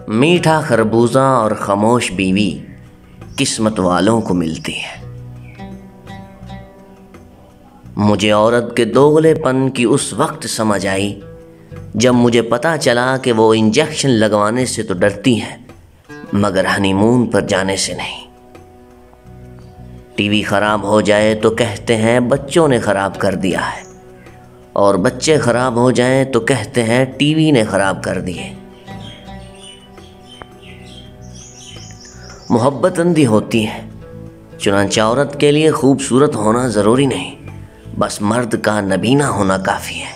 मीठा खरबूजा और खामोश बीवी किस्मत वालों को मिलती है। मुझे औरत के दोगलेपन की उस वक्त समझ आई जब मुझे पता चला कि वो इंजेक्शन लगवाने से तो डरती है मगर हनीमून पर जाने से नहीं। टीवी खराब हो जाए तो कहते हैं बच्चों ने खराब कर दिया है, और बच्चे खराब हो जाएं तो कहते हैं टीवी ने खराब कर दिए। मोहब्बत अंधी होती है, चुनांचे औरत के लिए खूबसूरत होना ज़रूरी नहीं, बस मर्द का नबीना होना काफ़ी है।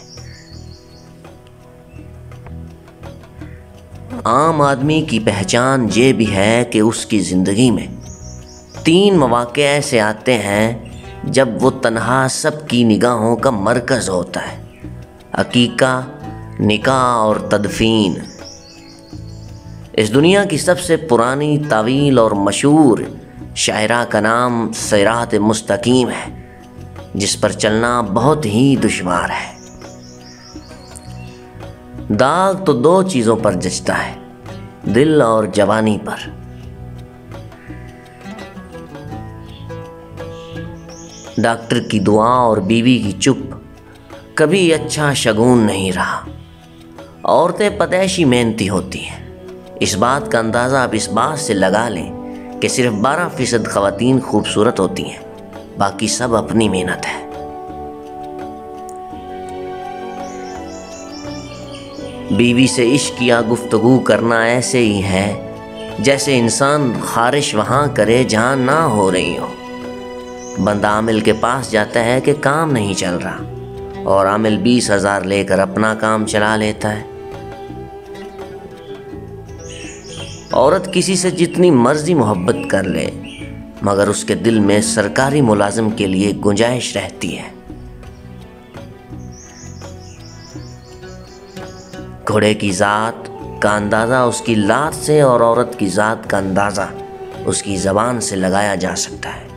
आम आदमी की पहचान ये भी है कि उसकी ज़िंदगी में 3 मौक़े ऐसे आते हैं जब वो तन्हा सबकी निगाहों का मरकज़ होता है: अकीका, निकाह और तदफीन। इस दुनिया की सबसे पुरानी, तावील और मशहूर शायरा का नाम सिरात मुस्तकीम है, जिस पर चलना बहुत ही दुश्वार है। दाग तो 2 चीज़ों पर जचता है, दिल और जवानी पर। डॉक्टर की दुआ और बीवी की चुप कभी अच्छा शगुन नहीं रहा। औरतें पैदाइशी मेहनती होती हैं। इस बात का अंदाज़ा आप इस बात से लगा लें कि सिर्फ 12% ख़वातीन खूबसूरत होती हैं, बाकी सब अपनी मेहनत है। बीवी से इश्क या गुफ्तगू करना ऐसे ही है जैसे इंसान खारिश वहाँ करे जहाँ ना हो रही हो। बंदा आमिल के पास जाता है कि काम नहीं चल रहा, और आमिल 20,000 लेकर अपना काम चला लेता है। औरत किसी से जितनी मर्जी मोहब्बत कर ले मगर उसके दिल में सरकारी मुलाजिम के लिए गुंजाइश रहती है। घोड़े की ज़ात का अंदाज़ा उसकी लात से और औरत की ज़ात का अंदाज़ा उसकी ज़बान से लगाया जा सकता है।